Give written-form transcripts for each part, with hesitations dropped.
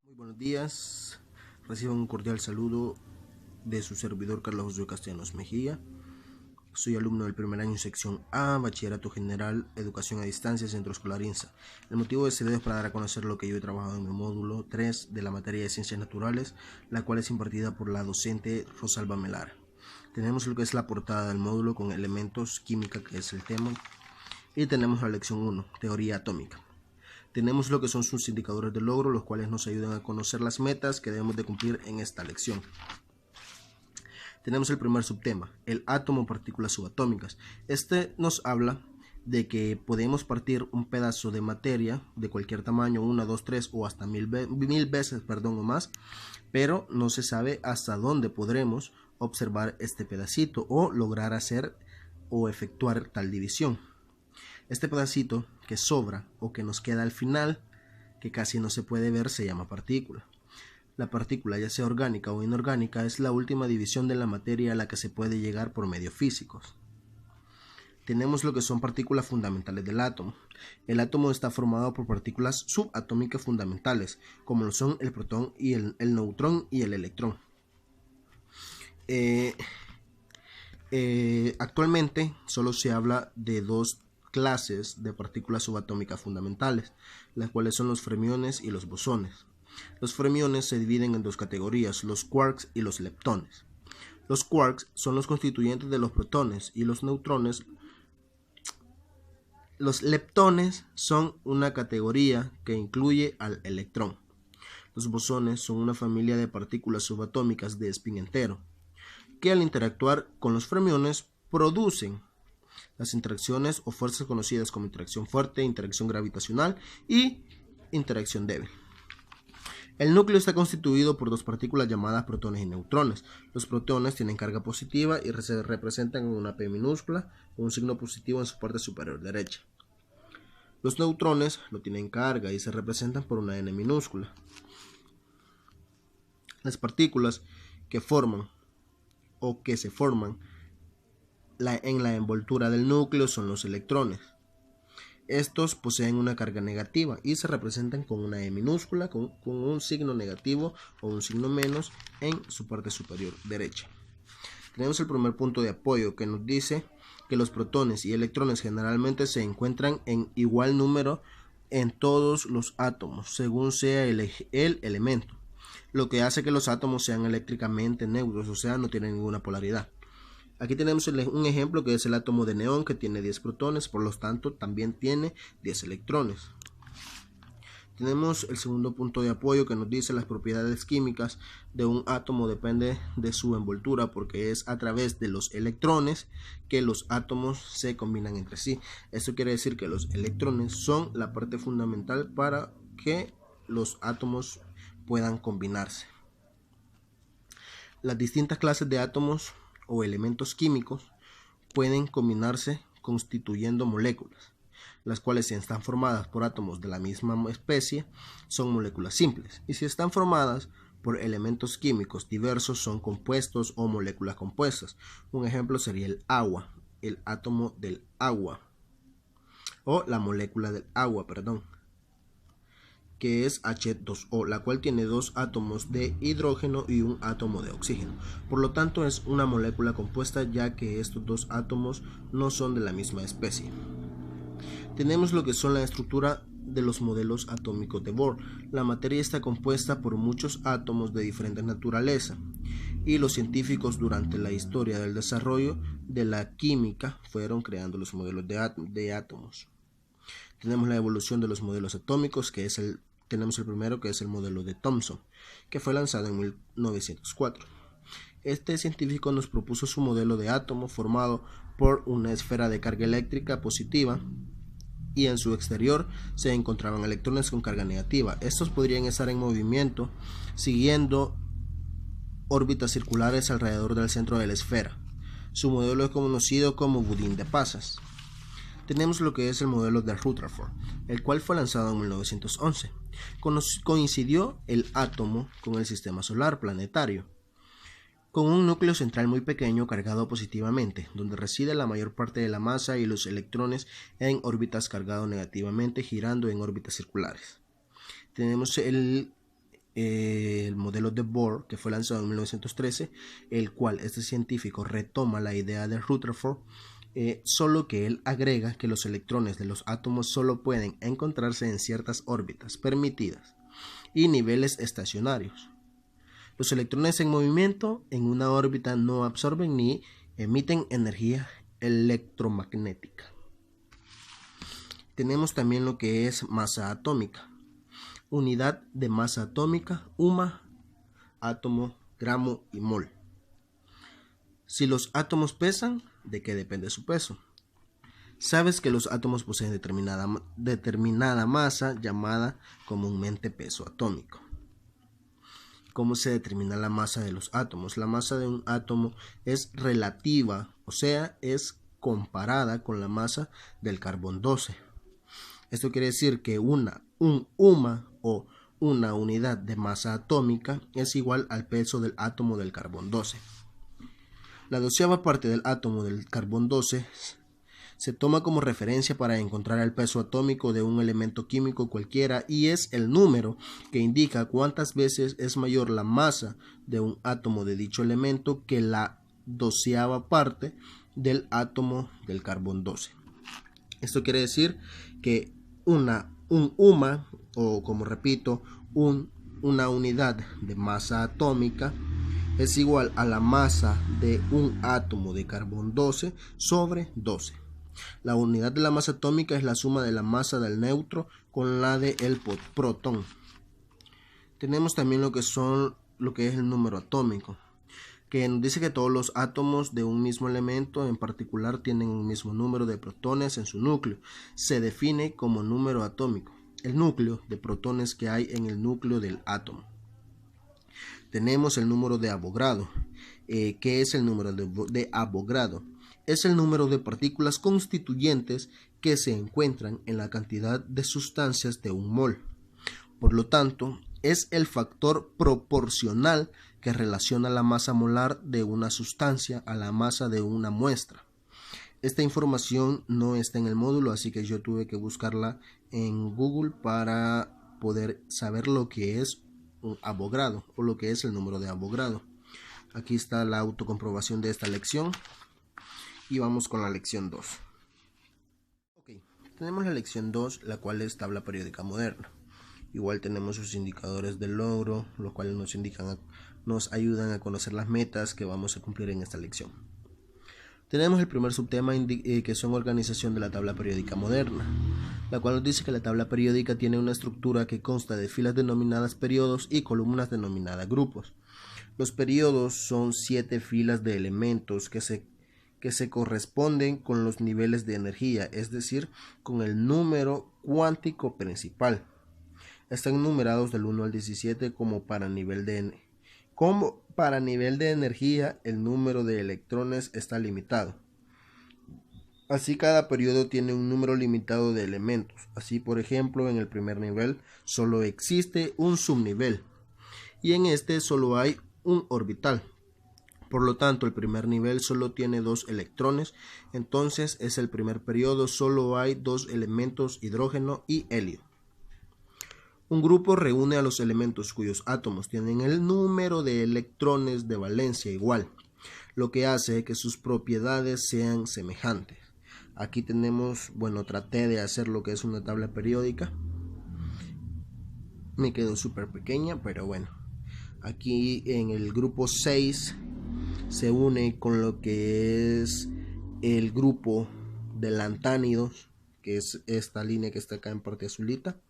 Muy buenos días, reciban un cordial saludo de su servidor Carlos José Castellanos Mejía. Soy alumno del primer año sección A, Bachillerato General, Educación a Distancia, Centro Escolar INSA. El motivo de este video es para dar a conocer lo que yo he trabajado en mi módulo 3 de la materia de Ciencias Naturales, la cual es impartida por la docente Rosalba Melara. Tenemos lo que es la portada del módulo con elementos, química, que es el tema, y tenemos la lección 1, teoría atómica. Tenemos lo que son sus indicadores de logro, los cuales nos ayudan a conocer las metas que debemos de cumplir en esta lección. Tenemos el primer subtema, el átomo, partículas subatómicas. Este nos habla de que podemos partir un pedazo de materia de cualquier tamaño, 1, 2, 3 o hasta mil veces o más, pero no se sabe hasta dónde podremos observar este pedacito o lograr hacer o efectuar tal división. Este pedacito que sobra o que nos queda al final, que casi no se puede ver, se llama partícula. La partícula, ya sea orgánica o inorgánica, es la última división de la materia a la que se puede llegar por medios físicos. Tenemos lo que son partículas fundamentales del átomo. El átomo está formado por partículas subatómicas fundamentales, como lo son el protón y el neutrón y el electrón. Actualmente solo se habla de dos clases de partículas subatómicas fundamentales, las cuales son los fermiones y los bosones. Los fermiones se dividen en dos categorías, los quarks y los leptones. Los quarks son los constituyentes de los protones y los neutrones. Los leptones son una categoría que incluye al electrón. Los bosones son una familia de partículas subatómicas de spin entero, que al interactuar con los fermiones producen las interacciones o fuerzas conocidas como interacción fuerte, interacción gravitacional y interacción débil. El núcleo está constituido por dos partículas llamadas protones y neutrones. Los protones tienen carga positiva y se representan en una P minúscula con un signo positivo en su parte superior derecha. Los neutrones no tienen carga y se representan por una N minúscula. Las partículas que forman o que se forman en la envoltura del núcleo son los electrones. Estos poseen una carga negativa y se representan con una E minúscula con un signo negativo o un signo menos en su parte superior derecha. Tenemos el primer punto de apoyo que nos dice que los protones y electrones generalmente se encuentran en igual número en todos los átomos según sea el elemento, lo que hace que los átomos sean eléctricamente neutros, o sea, no tienen ninguna polaridad. Aquí tenemos un ejemplo que es el átomo de neón, que tiene 10 protones, por lo tanto también tiene 10 electrones. Tenemos el segundo punto de apoyo que nos dice las propiedades químicas de un átomo depende de su envoltura, porque es a través de los electrones que los átomos se combinan entre sí. Esto quiere decir que los electrones son la parte fundamental para que los átomos puedan combinarse. Las distintas clases de átomos o elementos químicos pueden combinarse constituyendo moléculas, las cuales si están formadas por átomos de la misma especie son moléculas simples, y si están formadas por elementos químicos diversos son compuestos o moléculas compuestas. Un ejemplo sería el agua, el átomo del agua, o la molécula del agua, que es H2O, la cual tiene dos átomos de hidrógeno y un átomo de oxígeno. Por lo tanto es una molécula compuesta, ya que estos dos átomos no son de la misma especie. Tenemos lo que son la estructura de los modelos atómicos de Bohr. La materia está compuesta por muchos átomos de diferente naturaleza, y los científicos durante la historia del desarrollo de la química fueron creando los modelos de átomos. Tenemos la evolución de los modelos atómicos, tenemos el primero, que es el modelo de Thomson, que fue lanzado en 1904. Este científico nos propuso su modelo de átomo formado por una esfera de carga eléctrica positiva y en su exterior se encontraban electrones con carga negativa. Estos podrían estar en movimiento siguiendo órbitas circulares alrededor del centro de la esfera. Su modelo es conocido como budín de pasas. Tenemos lo que es el modelo de Rutherford, el cual fue lanzado en 1911. Coincidió el átomo con el sistema solar planetario. con un núcleo central muy pequeño cargado positivamente, donde reside la mayor parte de la masa y los electrones en órbitas cargados negativamente, girando en órbitas circulares. Tenemos el modelo de Bohr, que fue lanzado en 1913, el cual este científico retoma la idea de Rutherford, solo que él agrega que los electrones de los átomos solo pueden encontrarse en ciertas órbitas permitidas y niveles estacionarios. Los electrones en movimiento en una órbita no absorben ni emiten energía electromagnética. Tenemos también lo que es masa atómica. Unidad de masa atómica, UMA, átomo, gramo y mol. Si los átomos pesan, ¿de qué depende su peso? Sabes que los átomos poseen determinada masa llamada comúnmente peso atómico. ¿Cómo se determina la masa de los átomos? La masa de un átomo es relativa, o sea, es comparada con la masa del carbón 12. Esto quiere decir que un UMA o una unidad de masa atómica es igual al peso del átomo del carbón 12. La 12ª parte del átomo del carbón 12 se toma como referencia para encontrar el peso atómico de un elemento químico cualquiera y es el número que indica cuántas veces es mayor la masa de un átomo de dicho elemento que la 12ª parte del átomo del carbón 12. Esto quiere decir que un UMA, o como repito, una unidad de masa atómica es igual a la masa de un átomo de carbón 12 sobre 12. La unidad de la masa atómica es la suma de la masa del neutro con la del protón. Tenemos también lo que es el número atómico, que nos dice que todos los átomos de un mismo elemento en particular tienen un mismo número de protones en su núcleo. Se define como número atómico el núcleo de protones que hay en el núcleo del átomo. Tenemos el número de Avogadro. ¿Qué es el número de Avogadro? Es el número de partículas constituyentes que se encuentran en la cantidad de sustancias de un mol. Por lo tanto, es el factor proporcional que relaciona la masa molar de una sustancia a la masa de una muestra. Esta información no está en el módulo, así que yo tuve que buscarla en Google para poder saber lo que es un Avogadro o lo que es el número de Avogadro. Aquí está la autocomprobación de esta lección y vamos con la lección 2. Tenemos la lección 2, la cual es tabla periódica moderna. Igual tenemos sus indicadores de logro, los cuales nos ayudan a conocer las metas que vamos a cumplir en esta lección. Tenemos el primer subtema que son organización de la tabla periódica moderna, la cual nos dice que la tabla periódica tiene una estructura que consta de filas denominadas periodos y columnas denominadas grupos. Los periodos son 7 filas de elementos que se corresponden con los niveles de energía, es decir, con el número cuántico principal. Están numerados del 1 al 17 como para nivel de energía el número de electrones está limitado. Así cada periodo tiene un número limitado de elementos. Así por ejemplo en el primer nivel solo existe un subnivel y en este solo hay un orbital. Por lo tanto el primer nivel solo tiene 2 electrones, entonces es el primer periodo, solo hay 2 elementos, hidrógeno y helio. Un grupo reúne a los elementos cuyos átomos tienen el número de electrones de valencia igual, lo que hace que sus propiedades sean semejantes. Aquí tenemos, traté de hacer lo que es una tabla periódica. Me quedó súper pequeña, pero bueno. Aquí en el grupo 6 se une con lo que es el grupo de lantánidos, que es esta línea que está acá en parte azulita.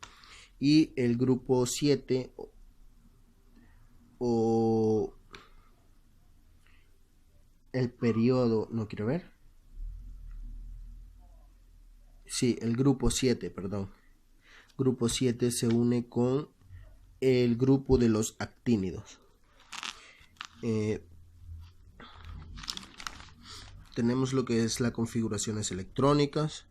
Y el grupo 7 o el periodo, no quiero ver. Sí, el grupo 7, perdón. Grupo 7 se une con el grupo de los actínidos. Tenemos lo que es las configuraciones electrónicas,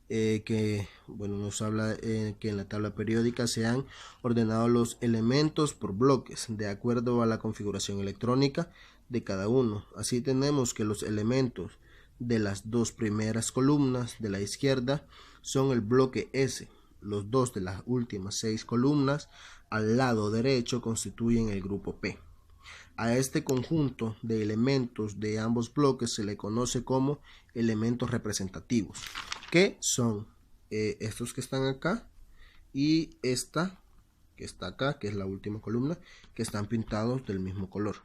que bueno, nos habla que en la tabla periódica se han ordenado los elementos por bloques de acuerdo a la configuración electrónica de cada uno. Así tenemos que los elementos de las dos primeras columnas de la izquierda son el bloque S. Los dos de las últimas 6 columnas al lado derecho constituyen el grupo P. A este conjunto de elementos de ambos bloques se le conoce como elementos representativos, que son estos que están acá y esta que está acá, que es la última columna, que están pintados del mismo color.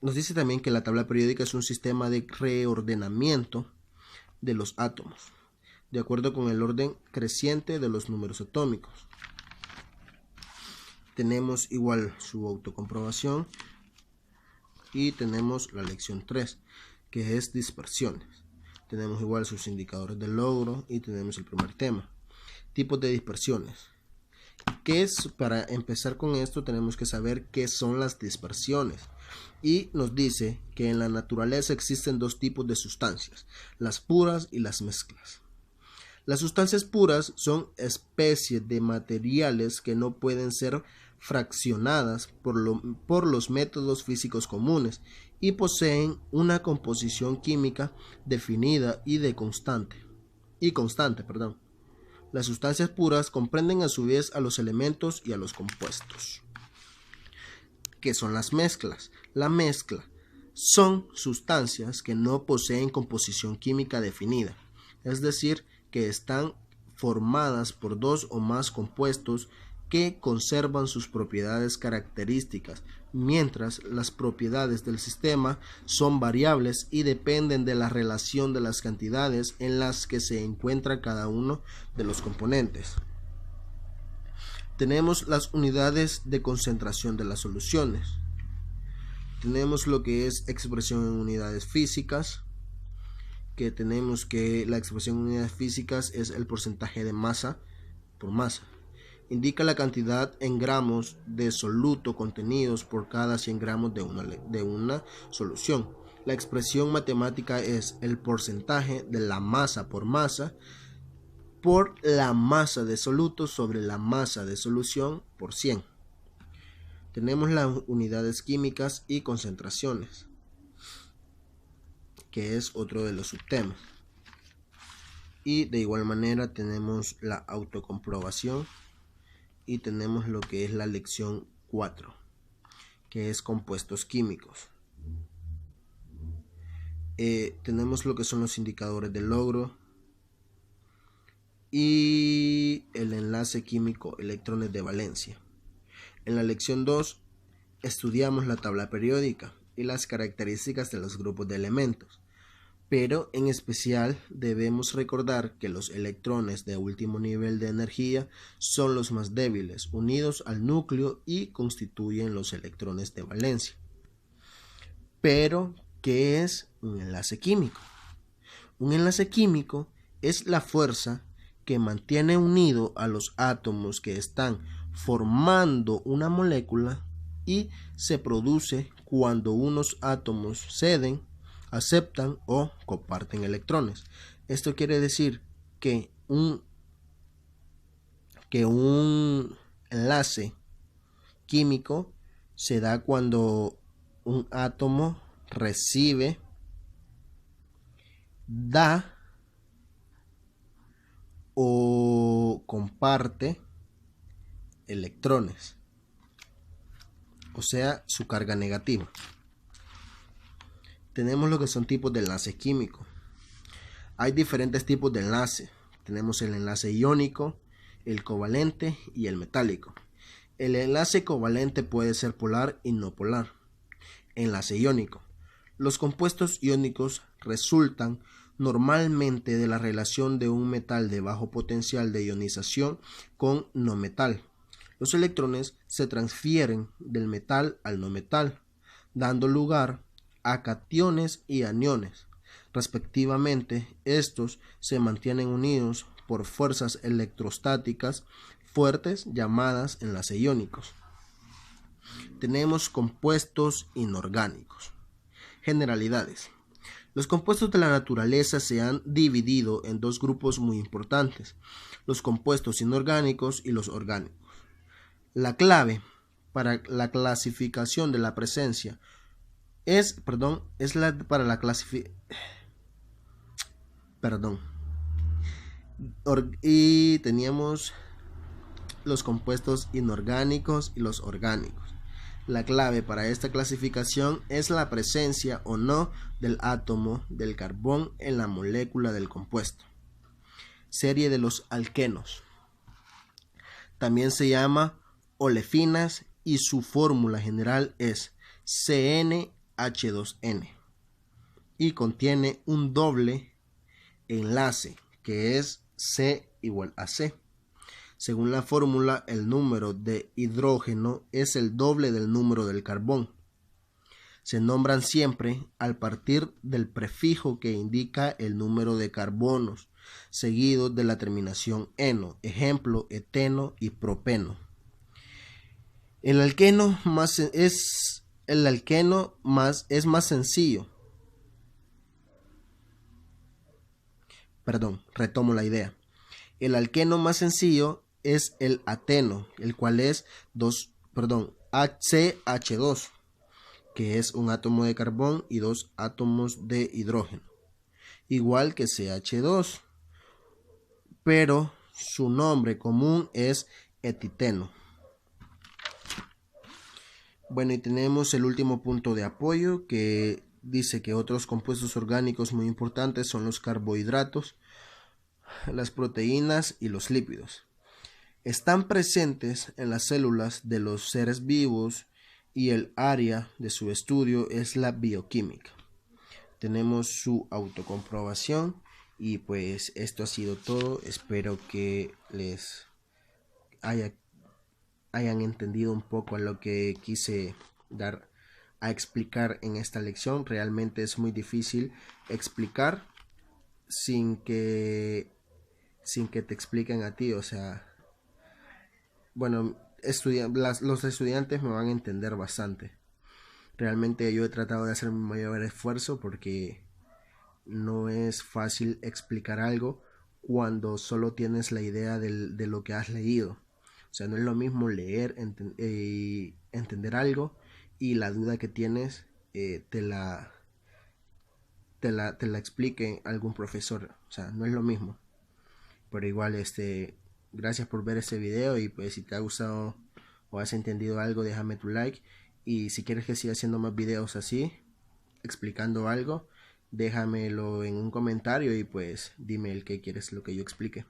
Nos dice también que la tabla periódica es un sistema de reordenamiento de los átomos, de acuerdo con el orden creciente de los números atómicos. Tenemos igual su autocomprobación y tenemos la lección 3, que es dispersiones. Tenemos igual sus indicadores de logro y tenemos el primer tema. Tipos de dispersiones. Para empezar con esto tenemos que saber qué son las dispersiones. Y nos dice que en la naturaleza existen dos tipos de sustancias, las puras y las mezclas. Las sustancias puras son especies de materiales que no pueden ser fraccionadas por los métodos físicos comunes y poseen una composición química definida y constante. Las sustancias puras comprenden a su vez a los elementos y a los compuestos. ¿Qué son las mezclas? La mezcla son sustancias que no poseen composición química definida, es decir, que están formadas por dos o más compuestos que conservan sus propiedades características, mientras las propiedades del sistema son variables y dependen de la relación de las cantidades en las que se encuentra cada uno de los componentes. Tenemos las unidades de concentración de las soluciones. Tenemos lo que es expresión en unidades físicas, que tenemos que la expresión en unidades físicas es el porcentaje de masa por masa. Indica la cantidad en gramos de soluto contenidos por cada 100 gramos de una solución. La expresión matemática es el porcentaje de la masa por la masa de soluto sobre la masa de solución por 100. Tenemos las unidades químicas y concentraciones, que es otro de los subtemas. Y de igual manera tenemos la autocomprobación y tenemos lo que es la lección 4, que es compuestos químicos. Tenemos lo que son los indicadores de logro y el enlace químico electrones de valencia. En la lección 2 estudiamos la tabla periódica y las características de los grupos de elementos, pero en especial debemos recordar que los electrones de último nivel de energía son los más débiles, unidos al núcleo y constituyen los electrones de valencia. Pero, ¿qué es un enlace químico? Un enlace químico es la fuerza que mantiene unido a los átomos que están formando una molécula y se produce cuando unos átomos ceden, aceptan o comparten electrones. Esto quiere decir que un enlace químico se da cuando un átomo recibe, da o comparte electrones, o sea, su carga negativa. Tenemos lo que son tipos de enlace químico. Hay diferentes tipos de enlace. Tenemos el enlace iónico, el covalente y el metálico. El enlace covalente puede ser polar y no polar. Enlace iónico. Los compuestos iónicos resultan normalmente de la relación de un metal de bajo potencial de ionización con no metal. Los electrones se transfieren del metal al no metal, dando lugar a cationes y aniones. Respectivamente, estos se mantienen unidos por fuerzas electrostáticas fuertes llamadas enlaces iónicos. Tenemos compuestos inorgánicos. Generalidades. Los compuestos de la naturaleza se han dividido en dos grupos muy importantes, los compuestos inorgánicos y los orgánicos. La clave para la clasificación de la presencia y teníamos los compuestos inorgánicos y los orgánicos. La clave para esta clasificación es la presencia o no del átomo del carbón en la molécula del compuesto. Serie de los alquenos. También se llama olefinas y su fórmula general es CnH2n y contiene un doble enlace que es C igual a C. Según la fórmula, el número de hidrógeno es el doble del número del carbón. Se nombran siempre al partir del prefijo que indica el número de carbonos, seguido de la terminación eno, ejemplo, eteno y propeno. El alqueno es más sencillo. Retomo la idea. El alqueno más sencillo es el ateno, el cual es CH2, que es un átomo de carbón y dos átomos de hidrógeno, igual que CH2, pero su nombre común es etiteno. Bueno, y tenemos el último punto de apoyo que dice que otros compuestos orgánicos muy importantes son los carbohidratos, las proteínas y los lípidos. Están presentes en las células de los seres vivos y el área de su estudio es la bioquímica. Tenemos su autocomprobación y pues esto ha sido todo. Espero que les hayan entendido un poco a lo que quise dar a explicar en esta lección. Realmente es muy difícil explicar sin que te expliquen a ti, o sea, bueno, los estudiantes me van a entender bastante. Realmente yo he tratado de hacer mi mayor esfuerzo porque no es fácil explicar algo cuando solo tienes la idea de lo que has leído. O sea, no es lo mismo leer y entender algo y la duda que tienes te la explique algún profesor. O sea, no es lo mismo. Pero igual, gracias por ver este video y pues si te ha gustado o has entendido algo, déjame tu like. Y si quieres que siga haciendo más videos así, explicando algo, déjamelo en un comentario y pues dime el que quieres lo que yo explique.